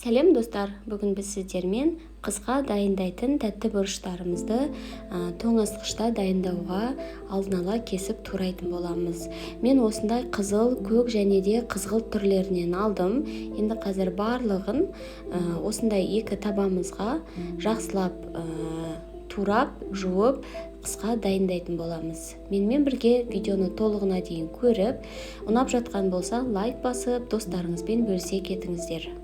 Сәлем достар, бүгін біз сіздермен қысқа дайындайтын тәтті бұрыштарымызды тоңазытқышта дайындауға алдын ала кесіп турайтын боламыз. Мен осындай қызыл, көк және де қызғылт түрлерінен алдым. Енді қазір барлығын осындай екі табамызға жақсылап турап, жуып, қысқа дайындайтын боламыз. Менімен бірге видеоны толығына дейін көріп, ұнап жатқан болса лайк басып, достарыңызбен бөлісе кетіңіздер.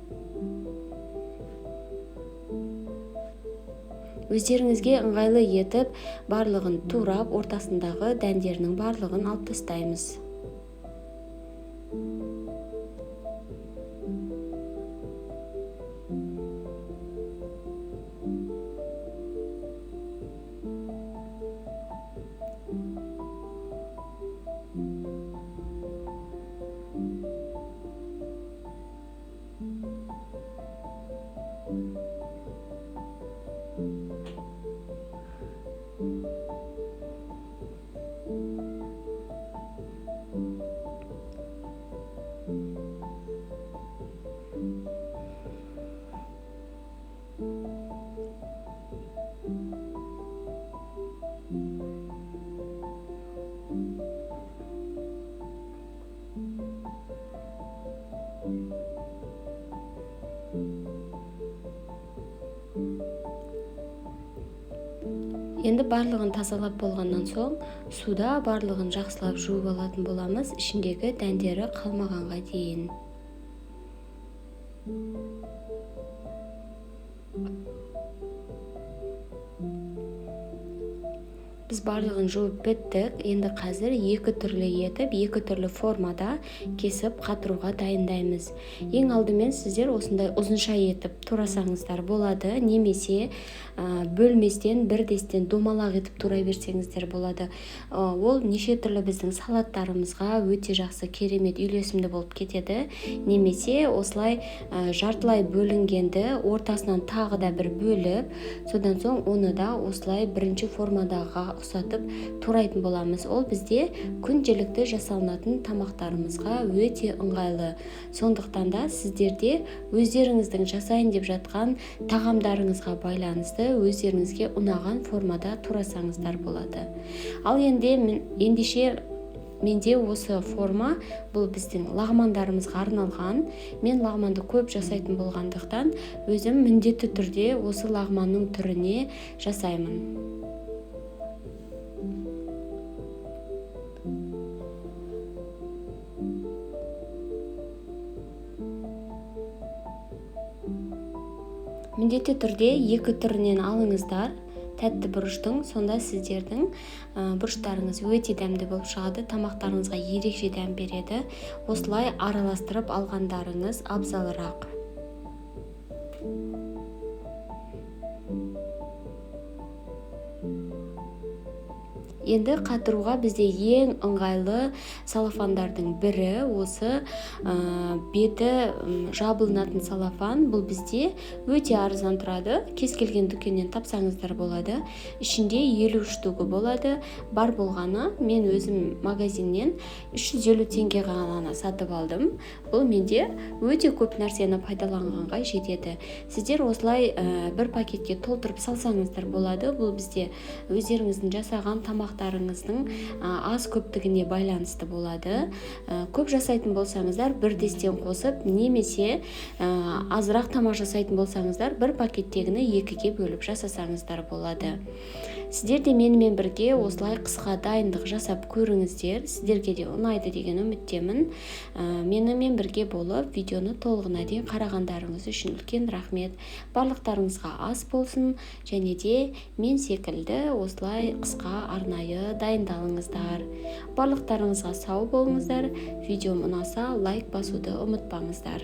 Өздеріңізге ыңғайлы етіп, барлығын турап, ортасындағы дәндерінің барлығын алып тастаймыз. Енді барлығын тазалап болғаннан соң, суда барлығын жақсылап жуып алатын боламыз, ішіндегі дәндері қалмағанға дейін. Біз барлығын жуып біттік. Енді қазір екі түрлі етіп, екі түрлі формада кесіп қатыруға дайындаймыз. Ең алдымен сіздер осындай ұзынша етіп турасаңыздар болады, немесе бөлместен, бірдестен домалақ етіп тура берсеңіздер болады. Ол неше түрлі біздің салаттарымызға өте жақсы, керемет, үйлесімді болып кетеді. Немесе осылай жартылай бөлінгенді ортасынан тағы да бір бөліп, содан соң оны да осылай бірінші формадағы ұқсатып турайтын боламыз. Ол бізде күнделікті жасалынатын тамақтарымызға өте ыңғайлы. Сондықтан да сіздерде өздеріңіздің жасайын деп жатқан тағамдарыңызға байланысты өздеріңізге ұнаған формада турасаңыздар болады. Ал ендеше менде осы форма, бұл біздің лағмандарымызға арналған. Мен лағманды көп жасайтын болғандықтан, өзім міндетті түрде осы лағманның түріне жасаймын. Міндетті түрде екі түрінен алыңыздар. Тәтті бұрыштың, сонда сіздердің бұрыштарыңыз өте дәмді болып шығады, тамақтарыңызға ерекше дәм береді. Осылай араластырып алғандарыңыз абзалырақ. Енді қатыруға бізде ең ыңғайлы салафандардың бірі осы беті жабылынатын салафан. Бұл бізде өте арзан тұрады. Кез келген дүкеннен тапсаңыздар болады. Ішінде 53 штугы болады. Бар болғаны мен өзім магазиннен 350 теңге ғана сатып алдым. Бұл менде өте көп нәрсені пайдаланғанға жетеді. Сіздер осылай бір пакетке толтырып салсаңыздар болады. Бұл бізде өздеріңіздің жасаған тамақтарыңыздың аз көптігіне байланысты болады. Көп жасайтын болсаңыздар бір дестен қосып, немесе азырақ тамақ жасайтын болсаңыздар бір пакеттегіні екіге бөліп жасасаңыздар болады. Сіздер де менімен бірге осылай қысқа дайындық жасап көріңіздер. Сіздерге де ұнайды деген үміттемін. Менімен бірге болып видеоны толығына дейін қарағандарыңыз үшін үлкен рахмет. Барлықтарыңызға ас болсын, және де мен секілді осылай қысқа арнайы дайындалыңыздар. Барлықтарыңызға сау болыңыздар. Видеом ұнаса лайк басуды ұмытпаңыздар.